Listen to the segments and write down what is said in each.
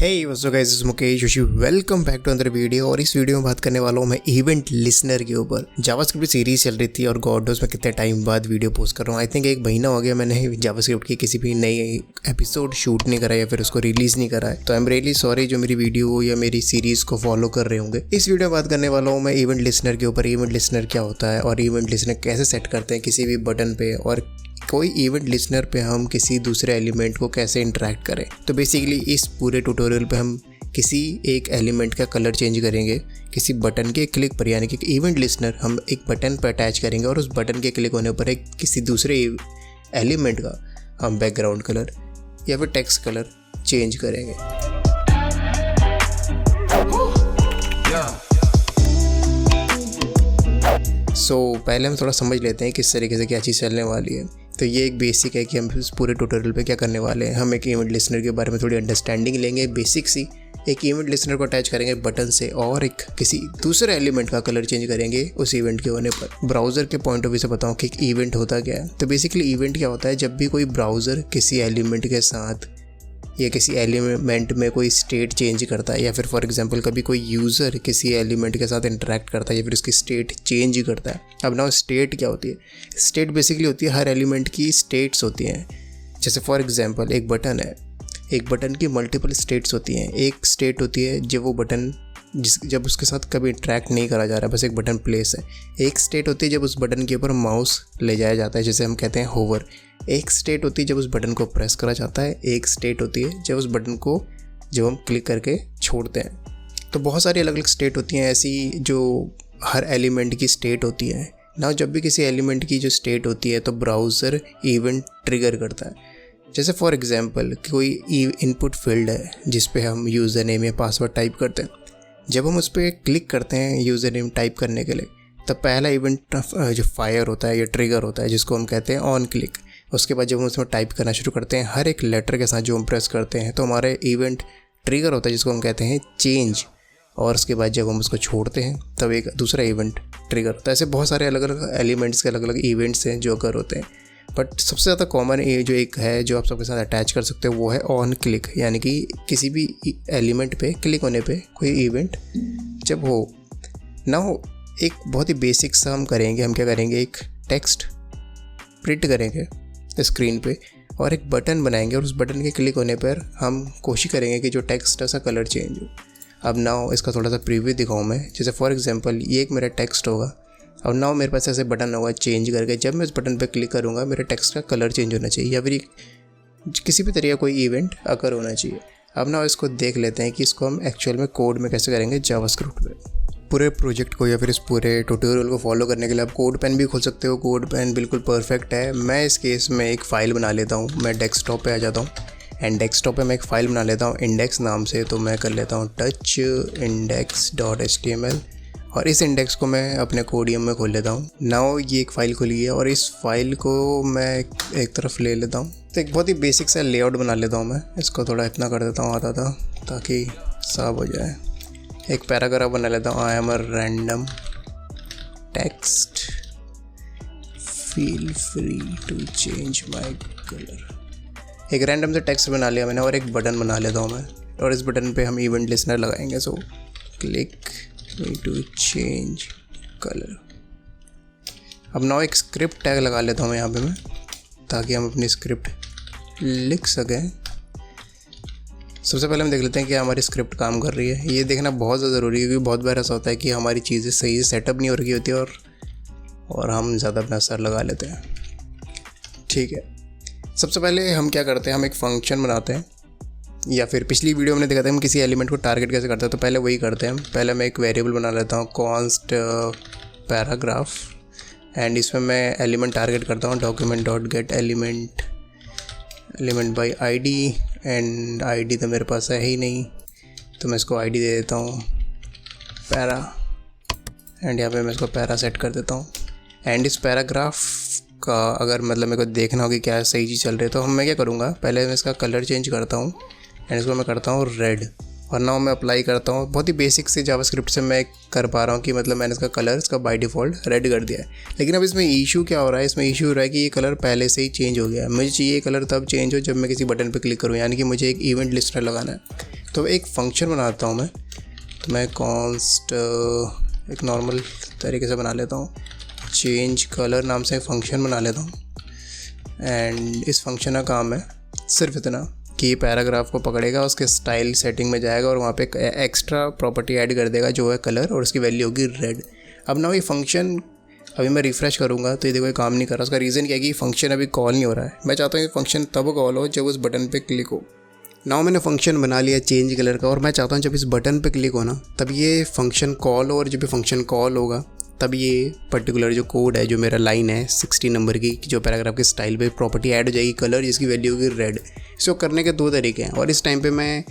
Hey, what's up guys, this is Mukesh Joshi. Welcome back to another video. और इस video में बात करने वाला हूँ मैं इवेंट लिसनर के ऊपर। जावास्क्रिप्ट सीरीज चल रही थी और गॉड नोस में कितने टाइम बाद वीडियो पोस्ट कर रहा हूँ। आई थिंक 1 महीना हो गया मैंने जावास्क्रिप्ट की किसी भी नई एपिसोड शूट नहीं करा या फिर उसको रिलीज़ नहीं करा है। तो आई एम रियली सॉरी जो मेरी वीडियो या मेरी सीरीज़ को फॉलो कर रहे होंगे। इस वीडियो में बात करने वाला हूँ मैं इवेंट लिसनर के ऊपर। इवेंट लिसनर क्या होता है और इवेंट लिसनर कैसे सेट करते हैं किसी भी बटन पे, और कोई इवेंट लिसनर पे हम किसी दूसरे एलिमेंट को कैसे इंटरेक्ट करें। तो बेसिकली इस पूरे ट्यूटोरियल पे हम किसी एक एलिमेंट का कलर चेंज करेंगे किसी बटन के क्लिक पर, यानी कि इवेंट लिसनर हम एक बटन पर अटैच करेंगे और उस बटन के क्लिक होने पर एक किसी दूसरे एलिमेंट का हम बैकग्राउंड कलर या फिर टेक्स्ट कलर चेंज करेंगे। पहले हम थोड़ा समझ लेते हैं किस तरीके से क्या चीज़ चलने वाली है। तो ये एक बेसिक है कि हम इस पूरे ट्यूटोरियल पे क्या करने वाले हैं। हम एक इवेंट लिसनर के बारे में थोड़ी अंडरस्टैंडिंग लेंगे, बेसिक सी। एक इवेंट लिसनर को अटैच करेंगे बटन से और एक किसी दूसरे एलिमेंट का कलर चेंज करेंगे उस इवेंट के होने पर। ब्राउज़र के पॉइंट ऑफ व्यू से बताऊँ कि एक इवेंट होता क्या है। तो बेसिकली इवेंट क्या होता है, जब भी कोई ब्राउज़र किसी एलिमेंट के साथ या किसी एलिमेंट में कोई स्टेट चेंज करता है, या फिर फॉर एग्जांपल कभी कोई यूज़र किसी एलिमेंट के साथ इंटरेक्ट करता है या फिर उसकी स्टेट चेंज करता है। अब ना स्टेट क्या होती है? स्टेट बेसिकली होती है हर एलिमेंट की स्टेट्स होती हैं। जैसे फॉर एग्जांपल एक बटन है, एक बटन की मल्टीपल स्टेट्स होती हैं। एक स्टेट होती है जब वो बटन जब उसके साथ कभी इंटरेक्ट नहीं करा जा रहा, बस एक बटन प्लेस है। एक स्टेट होती है जब उस बटन के ऊपर माउस ले जाया जाता है, जैसे हम कहते हैं होवर। एक स्टेट होती है जब उस बटन को प्रेस करा जाता है। एक स्टेट होती है जब उस बटन को हम क्लिक करके छोड़ते हैं। तो बहुत सारी अलग अलग स्टेट होती हैं ऐसी जो हर एलिमेंट की स्टेट होती है ना। जब भी किसी एलिमेंट की जो स्टेट होती है तो ब्राउज़र इवेंट ट्रिगर करता है। जैसे फॉर एग्जांपल कोई इनपुट फील्ड है जिस पे हम यूज़र नेम या पासवर्ड टाइप करते हैं। जब हम उस पर क्लिक करते हैं यूज़र नेम टाइप करने के लिए, तब पहला इवेंट जो फायर होता है या ट्रिगर होता है जिसको हम कहते हैं ऑन क्लिक। उसके बाद जब हम उसमें टाइप करना शुरू करते हैं हर एक लेटर के साथ जो हम प्रेस करते हैं, तो हमारे इवेंट ट्रिगर होता है जिसको हम कहते हैं चेंज। और उसके बाद जब हम उसको छोड़ते हैं तब एक दूसरा इवेंट ट्रिगर होता है। ऐसे बहुत सारे अलग अलग एलिमेंट्स के अलग अलग इवेंट्स हैं जो अगर होते हैं। बट सबसे ज़्यादा कॉमन जो एक है जो आप सबके साथ अटैच कर सकते हो वो है ऑन क्लिक, यानी कि किसी भी एलिमेंट पे क्लिक होने पे कोई इवेंट जब हो ना हो। एक बहुत ही बेसिक सा हम करेंगे। हम क्या करेंगे, एक टेक्स्ट प्रिंट करेंगे स्क्रीन पे और एक बटन बनाएंगे और उस बटन के क्लिक होने पर हम कोशिश करेंगे कि जो टेक्स्ट है उसका कलर चेंज हो। अब नाउ इसका थोड़ा सा प्रीव्यू दिखाऊँ मैं। जैसे फॉर एग्जांपल ये एक मेरा टेक्स्ट होगा। अब नाउ मेरे पास ऐसे बटन होगा चेंज करके, जब मैं इस बटन पे क्लिक करूँगा मेरे टेक्स्ट का कलर चेंज होना चाहिए या फिर किसी भी तरीके कोई इवेंट अकर होना चाहिए। अब नाउ इसको देख लेते हैं कि इसको हम एक्चुअल में कोड में कैसे करेंगे जावास्क्रिप्ट में। पूरे प्रोजेक्ट को या फिर इस पूरे ट्यूटोरियल को फॉलो करने के लिए आप कोड पेन भी खोल सकते हो। कोड पेन बिल्कुल परफेक्ट है। मैं इस केस में एक फ़ाइल बना लेता हूँ। मैं डेस्कटॉप पे आ जाता हूँ एंड डेस्कटॉप पे मैं एक फ़ाइल बना लेता हूँ इंडेक्स नाम से। तो मैं कर लेता हूँ touch index.html और इस इंडेक्स को मैं अपने कोडियम में खोल लेता हूँ। नाउ ये एक फ़ाइल खुली है और इस फाइल को मैं एक तरफ ले लेता हूँ। तो एक बहुत ही बेसिक सा लेआउट बना लेता हूँ मैं। इसको थोड़ा इतना कर देता हूँ आता था ताकि साफ हो जाए। एक पैराग्राफ बना लेता हूँ, I am a random text, feel free to change my colour. एक रैंडम से टेक्स्ट बना लिया मैंने और एक बटन बना लेता हूँ मैं। और इस बटन पे हम इवेंट लिसनर लगाएंगे। So click me to change colour. अब नाउ एक स्क्रिप्ट टैग लगा लेता हूँ यहाँ पे मैं, ताकि हम अपनी स्क्रिप्ट लिख सकें। सबसे पहले हम देख लेते हैं कि हमारी स्क्रिप्ट काम कर रही है। ये देखना बहुत ज़्यादा ज़रूरी है क्योंकि बहुत बार ऐसा होता है कि हमारी चीज़ें सही से सेटअप नहीं हो रही होती और हम ज़्यादा अपना सर लगा लेते हैं। ठीक है, सबसे पहले हम क्या करते हैं, हम एक फंक्शन बनाते हैं, या फिर पिछली वीडियो में देखा था हम किसी एलिमेंट को टारगेट कैसे करते हैं। तो पहले वही करते हैं। पहले मैं एक वेरिएबल बना लेता हूँ कॉन्स्ट पैराग्राफ एंड इसमें मैं एलिमेंट टारगेट करता हूँ document.get element by ID and ID तो मेरे पास है ही नहीं, तो मैं इसको ID दे देता हूँ पैरा एंड यहाँ पे मैं इसको पैरा सेट कर देता हूँ। एंड इस पैराग्राफ का अगर मतलब मेरे को देखना हो कि क्या सही चीज़ चल रही है तो मैं क्या करूँगा, पहले मैं इसका कलर चेंज करता हूँ एंड इसको मैं करता हूँ रेड और नाउ मैं अप्लाई करता हूँ। बहुत ही बेसिक से जावास्क्रिप्ट से मैं कर पा रहा हूँ कि मतलब मैंने इसका कलर इसका बाय डिफ़ॉल्ट रेड कर दिया है। लेकिन अब इसमें इशू क्या हो रहा है, इसमें इशू हो रहा है कि ये कलर पहले से ही चेंज हो गया है। मुझे चाहिए ये कलर तब चेंज हो जब मैं किसी बटन पे क्लिक करूँ, यानी कि मुझे एक इवेंट लिस्टनर लगाना है। तो एक फंक्शन बनाता हूँ मैं, तो मैं कॉन्स्ट एक नॉर्मल तरीके से बना लेता हूँ, चेंज कलर नाम से एक फंक्शन बना लेता हूँ। एंड इस फंक्शन का काम है सिर्फ इतना कि पैराग्राफ को पकड़ेगा, उसके स्टाइल सेटिंग में जाएगा और वहाँ पे एक्स्ट्रा प्रॉपर्टी ऐड कर देगा जो है कलर, और उसकी वैल्यू होगी रेड। अब ना ये फंक्शन अभी मैं रिफ़्रेश करूँगा तो ये देखो ये काम नहीं कर रहा। उसका रीज़न क्या है कि फंक्शन अभी कॉल नहीं हो रहा है। मैं चाहता हूँ ये फंक्शन तब कॉल हो जब उस बटन पे क्लिक हो। नाउ मैंने फंक्शन बना लिया चेंज कलर का, और मैं चाहता हूँ जब इस बटन पे क्लिक हो ना तब ये फंक्शन कॉल हो, और जब ये फंक्शन कॉल होगा तब ये पर्टिकुलर जो कोड है, जो मेरा लाइन है 60 नंबर की, जो पैराग्राफ के स्टाइल पे प्रॉपर्टी ऐड हो जाएगी कलर, जिसकी वैल्यू होगी रेड। इसको करने के 2 तरीके हैं, और इस टाइम पे मैं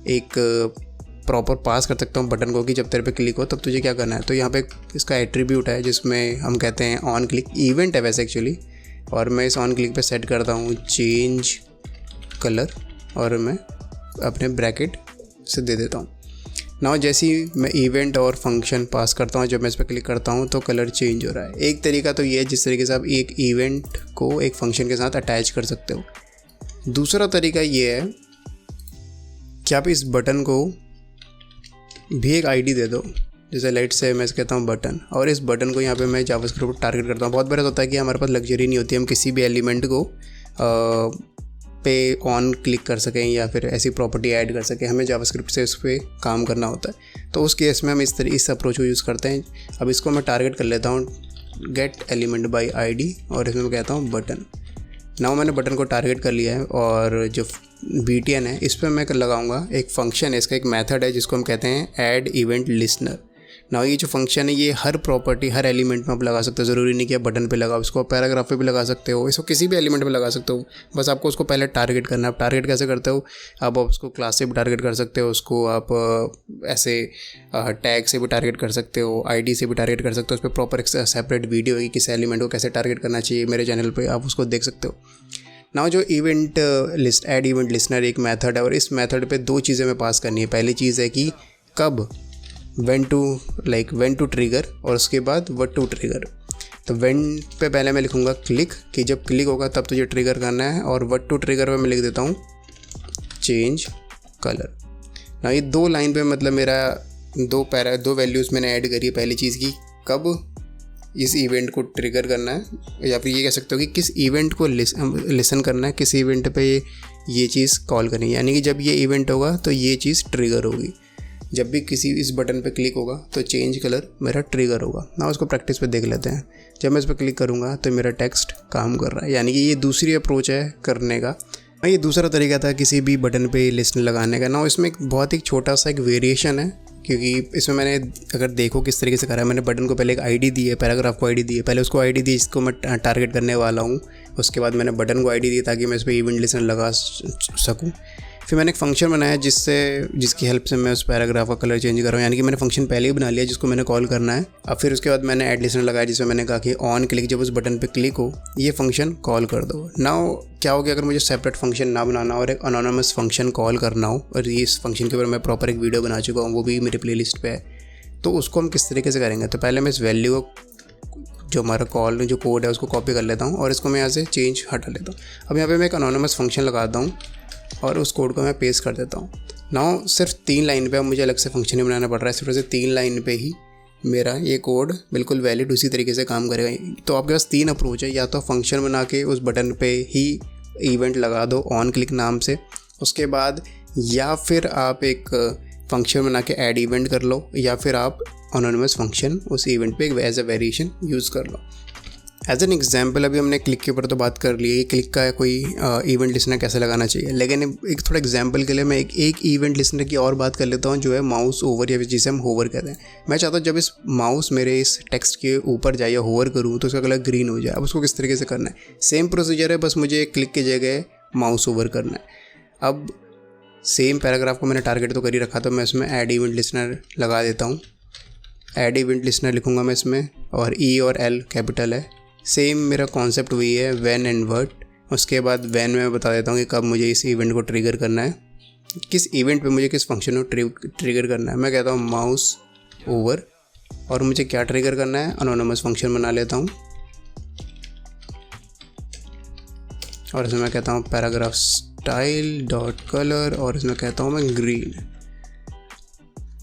एक प्रॉपर पास कर सकता हूँ बटन को कि जब तेरे पे क्लिक हो तब तुझे क्या करना है। तो यहाँ पे इसका एट्रीब्यूट है जिसमें हम कहते हैं ऑन क्लिक, इवेंट है वैसे एक्चुअली, और मैं इस ऑन क्लिक पे सेट करता हूँ चेंज कलर, और मैं अपने ब्रैकेट से दे देता हूँ। नाउ जैसे ही मैं इवेंट और फंक्शन पास करता हूँ, जब मैं इस पर क्लिक करता हूँ तो कलर चेंज हो रहा है। एक तरीका तो ये है जिस तरीके से आप एक इवेंट को एक फंक्शन के साथ अटैच कर सकते हो। दूसरा तरीका ये है कि आप इस बटन को भी एक आईडी दे दो, जैसे लाइट से मैं कहता हूँ बटन, और इस बटन को यहाँ पे मैं जावास्क्रिप्ट टारगेट करता हूँ। बहुत बार होता है कि हमारे पास लग्जरी नहीं होती, हम किसी भी एलिमेंट को पे ऑन क्लिक कर सकें या फिर ऐसी प्रॉपर्टी ऐड कर सकें, हमें जावास्क्रिप्ट से उस पर काम करना होता है। तो उस केस में हम इस अप्रोच को यूज़ करते हैं। अब इसको मैं टारगेट कर लेता हूँ गेट एलिमेंट बाय आईडी, और इसमें मैं कहता हूँ बटन। नाउ मैंने बटन को टारगेट कर लिया है, और जो BTN है इस पर मैं लगाऊंगा एक फंक्शन है, इसका एक मेथड है जिसको हम कहते हैं ऐड इवेंट लिसनर। नाउ ये जो फंक्शन है ये हर प्रॉपर्टी हर एलिमेंट में आप लगा सकते हो, ज़रूरी नहीं कि आप बटन पे लगाओ, इसको पैराग्राफ पे भी लगा सकते हो, इसको किसी भी एलिमेंट पे लगा सकते हो। बस आपको उसको पहले टारगेट करना है। आप टारगेट कैसे करते हो, आप उसको क्लास से भी टारगेट कर सकते हो, उसको आप ऐसे टैग से भी टारगेट कर सकते हो, ID से भी टारगेट कर सकते हो। उस पर प्रॉपर एक सेपरेट वीडियो है कि किस एलिमेंट को कैसे टारगेट करना चाहिए, मेरे चैनल पर आप उसको देख सकते हो। नाउ जो event list add event listener एक मेथड है, और इस मेथड पे 2 चीज़ें मैं पास करनी है। पहली चीज़ है कि कब when to ट्रिगर, और उसके बाद what to ट्रिगर। तो when पे पहले मैं लिखूँगा क्लिक, कि जब क्लिक होगा तब तुझे ट्रिगर करना है, और what to ट्रिगर पे मैं लिख देता हूँ चेंज कलर। ना ये 2 लाइन पे मतलब मेरा 2 वैल्यूज़ मैंने ऐड करी है। पहली चीज़ की कब इस इवेंट को ट्रिगर करना है, या फिर ये कह सकते हो कि किस इवेंट को लिसन करना है, किस इवेंट पे ये चीज़ कॉल करनी है, यानी कि जब ये इवेंट होगा तो ये चीज़ ट्रिगर होगी। जब भी किसी इस बटन पे क्लिक होगा तो चेंज कलर मेरा ट्रिगर होगा। ना उसको प्रैक्टिस पे देख लेते हैं। जब मैं इस पर क्लिक करूँगा तो मेरा टेक्स्ट काम कर रहा है, यानी कि ये दूसरी अप्रोच है करने का। ये दूसरा तरीका था किसी भी बटन पे लिस्टनर लगाने का। ना इसमें एक बहुत ही छोटा सा एक वेरिएशन है, क्योंकि इसमें मैंने अगर देखो किस तरीके से करा है, मैंने बटन को पहले एक ID दी है, पैराग्राफ को ID दी है। पहले उसको ID दी जिसको मैं टारगेट करने वाला हूँ, उसके बाद मैंने बटन को ID दी ताकि मैं इस पर इवेंट लिसनर लगा सकूँ। फिर मैंने एक फंक्शन बनाया जिसकी हेल्प से मैं उस पैराग्राफ का कलर चेंज कर रहा हूँ, यानी कि मैंने फंक्शन पहले ही बना लिया जिसको मैंने कॉल करना है। अब फिर उसके बाद मैंने ऐड लिसनर लगाया जिसमें मैंने कहा कि ऑन क्लिक, जब उस बटन पे क्लिक हो ये फंक्शन कॉल कर दो। नाउ क्या हो गया, अगर मुझे सेपरेट फंक्शन ना बनाना और एक अनोनिमस फंक्शन कॉल करना हो, और ये इस फंक्शन के ऊपर मैं प्रॉपर एक वीडियो बना चुका हूँ, वो भी मेरे प्लेलिस्ट पे है, तो उसको हम किस तरीके से करेंगे। तो पहले मैं इस वैल्यू को जो हमारा कॉल जो कोड है उसको कॉपी कर लेता हूँ, और इसको मैं यहाँ से चेंज हटा लेता हूँ। अब यहाँ पर मैं एक अनोनिमस फंक्शन लगाता हूँ और उस कोड को मैं पेस्ट कर देता हूँ। नाउ सिर्फ 3 लाइन पे अब मुझे अलग से फंक्शन नहीं बनाना पड़ रहा है, सिर्फ से 3 लाइन पे ही मेरा ये कोड बिल्कुल वैलिड उसी तरीके से काम करेगा। तो आपके पास 3 अप्रोच है, या तो फंक्शन बना के उस बटन पे ही इवेंट लगा दो ऑन क्लिक नाम से, उसके बाद या फिर आप एक फंक्शन बना के ऐड इवेंट कर लो, या फिर आप अनोनिमस फंक्शन उस इवेंट पे एज अ वेरिएशन यूज़ कर लो। एज एन एग्जाम्पल अभी हमने क्लिक के ऊपर तो बात कर ली है, क्लिक का कोई इवेंट लिसनर कैसे लगाना चाहिए, लेकिन एक थोड़ा एग्जाम्पल के लिए मैं एक इवेंट लिसनर की और बात कर लेता हूँ, जो है माउस ओवर, या जिसे हम होवर कहते हैं। मैं चाहता हूँ जब इस माउस मेरे इस टेक्स्ट के ऊपर जाए या होवर करूँ तो उसका कलर ग्रीन हो जाए। अब उसको किस तरीके से करना है, सेम प्रोसीजर है, बस मुझे क्लिक की जगह माउस ओवर करना है। अब सेम पैराग्राफ को मैंने टारगेट तो कर ही रखा, तो मैं इसमें ऐड इवेंट लिसनर लगा देता हूँ। ऐड इवेंट लिसनर लिखूँगा मैं इसमें, और E और L कैपिटल है। सेम मेरा कॉन्सेप्ट वही है, व्हेन एंड व्हाट। उसके बाद व्हेन में मैं बता देता हूँ कि कब मुझे इस इवेंट को ट्रिगर करना है, किस इवेंट पे मुझे किस फंक्शन को ट्रिगर करना है। मैं कहता हूँ माउस ओवर, और मुझे क्या ट्रिगर करना है, अनोनिमस फंक्शन बना लेता हूँ, और इसमें मैं कहता हूँ पैराग्राफ स्टाइल डॉट कलर और इसमें कहता हूँ मैं ग्रीन।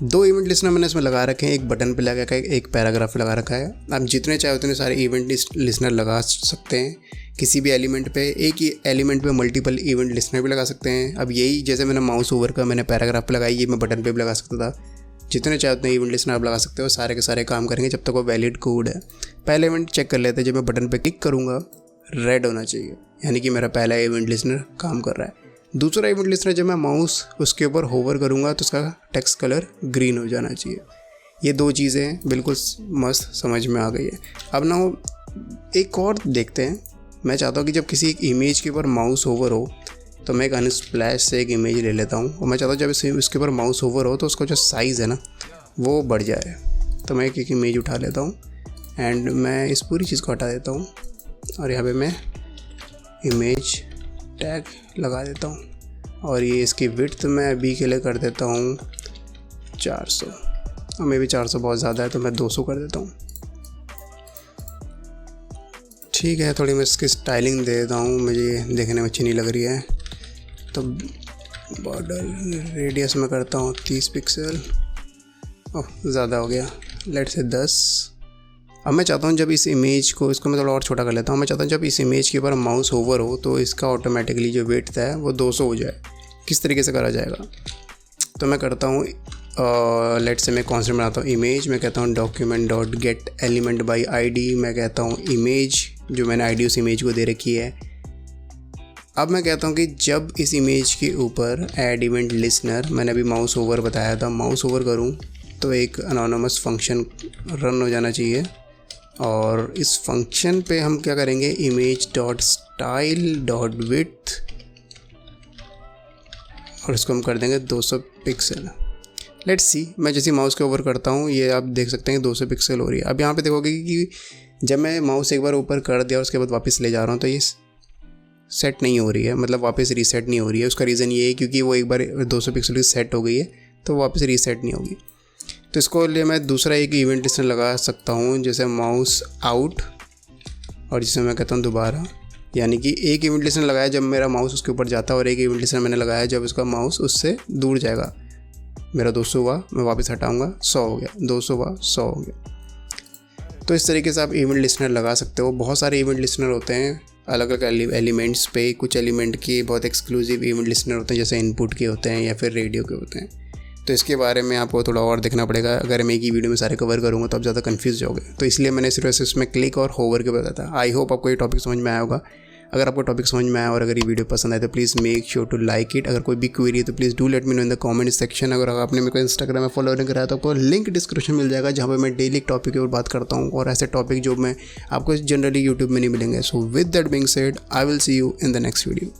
2 इवेंट लिस्नर मैंने इसमें लगा रखे हैं, एक बटन पे लगा रखा है, एक पैराग्राफ लगा रखा है। आप जितने चाहे उतने सारे इवेंट लिस्नर लगा सकते हैं किसी भी एलिमेंट पे। एक ही एलिमेंट पे मल्टीपल इवेंट लिस्नर भी लगा सकते हैं। अब यही जैसे मैंने माउस ओवर का मैंने पैराग्राफ पे लगाई, ये मैं बटन पे भी लगा सकता था। जितने चाहे उतने इवेंट लिस्नर आप लगा सकते हो, सारे के सारे काम करेंगे जब तक वो वैलिड कोड है। पहले इवेंट चेक कर लेते हैं, जब मैं बटन पे क्लिक करूँगा रेड होना चाहिए, यानी कि मेरा पहला इवेंट लिस्नर काम कर रहा है। दूसरा इवेंट लिस्नर जब मैं माउस उसके ऊपर होवर करूँगा तो उसका टेक्स्ट कलर ग्रीन हो जाना चाहिए। ये 2 चीज़ें बिल्कुल मस्त समझ में आ गई है। अब ना एक और देखते हैं। मैं चाहता हूँ कि जब किसी एक इमेज के ऊपर माउस होवर हो तो मैं एक अनस्प्लैश से एक इमेज ले लेता हूँ, और मैं चाहता हूँ जब इसके ऊपर माउस होवर हो तो उसका जो साइज़ है ना वो बढ़ जाए। तो मैं एक इमेज उठा लेता हूँ एंड मैं इस पूरी चीज़ को हटा देता हूँ और यहाँ पे मैं इमेज टैग लगा देता हूँ और ये इसकी विड्थ मैं अभी के लिए कर देता हूँ 400, और मे भी 400 बहुत ज़्यादा है तो मैं 200 कर देता हूँ। ठीक है, थोड़ी मैं इसकी स्टाइलिंग दे देता हूँ, मुझे देखने में अच्छी नहीं लग रही है। तो बॉर्डर रेडियस में करता हूँ 30 पिक्सल। ओह ज़्यादा हो गया, लेट्स से 10। अब मैं चाहता हूँ जब इस इमेज को, इसको मैं थोड़ा और छोटा कर लेता हूँ। मैं चाहता हूँ जब इस इमेज के ऊपर माउस ओवर हो तो इसका ऑटोमेटिकली जो विड्थ है वो 200 हो जाए। किस तरीके से करा जाएगा? तो मैं करता हूँ लेट्स से मैं कॉन्स्टेंट बनाता हूँ इमेज। मैं कहता हूँ document dot gate element by ID। मैं कहता हूँ इमेज, जो मैंने ID उस इमेज को दे रखी है। अब मैं कहता हूँ कि जब इस इमेज के ऊपर ऐड इवेंट लिसनर, मैंने अभी माउस ओवर बताया था, माउस ओवर करूँ तो एक अनोनिमस फंक्शन रन हो जाना चाहिए। और इस फंक्शन पे हम क्या करेंगे, image dot style dot width, और इसको हम कर देंगे 200 पिक्सल। लेट्स सी, मैं जैसे माउस के ओवर करता हूँ ये आप देख सकते हैं 200 पिक्सल हो रही है। अब यहाँ पे देखोगे कि जब मैं माउस एक बार ऊपर कर दिया और उसके बाद वापस ले जा रहा हूँ तो ये सेट नहीं हो रही है, मतलब वापस रीसेट नहीं हो रही है। उसका रीज़न ये है क्योंकि वो एक बार 200 पिक्सल की सेट हो गई है तो वापस रीसेट नहीं होगी। तो इसको लिए मैं दूसरा एक इवेंट लिस्नर लगा सकता हूँ, जैसे माउस आउट, और जिसे मैं कहता हूँ दोबारा, यानी कि एक इवेंट लिस्नर लगाया जब मेरा माउस उसके ऊपर जाता है और एक इवेंट लिस्नर मैंने लगाया जब उसका माउस उससे दूर जाएगा। मेरा 200 हुआ, मैं वापस हटाऊँगा 100 हो गया, 200 हुआ 100 हो गया। तो इस तरीके से आप इवेंट लिस्नर लगा सकते हो। बहुत सारे इवेंट लिस्नर होते हैं अलग अलग एलिमेंट्स पे। कुछ एलिमेंट के बहुत एक्सक्लूसिव इवेंट लिस्नर होते हैं, जैसे इनपुट के होते हैं या फिर रेडियो के होते हैं। तो इसके बारे में आपको थोड़ा और देखना पड़ेगा। अगर मैं एक ही वीडियो में सारे कवर करूँगा तो आप ज़्यादा कंफ्यूज जाओगे, तो इसलिए मैंने सिर्फ इसमें क्लिक और होवर के बताया था। आई होप आपको ये टॉपिक समझ में आया होगा। अगर आपको टॉपिक समझ में आया और अगर ये वीडियो पसंद आए तो please make sure to like it. अगर कोई भी क्वेरी है तो please do let me know in the comment section. अगर आपने मेरे को इंस्टाग्राम में फॉलो नहीं कराया तो आपको लिंक डिस्क्रिप्शन मिल जाएगा, जहाँ पे मैं डेली टॉपिक के ऊपर बात करता हूँ और ऐसे टॉपिक जो मैं आपको जनरली यूट्यूब में नहीं मिलेंगे। So with that being said, I will see you in the next video.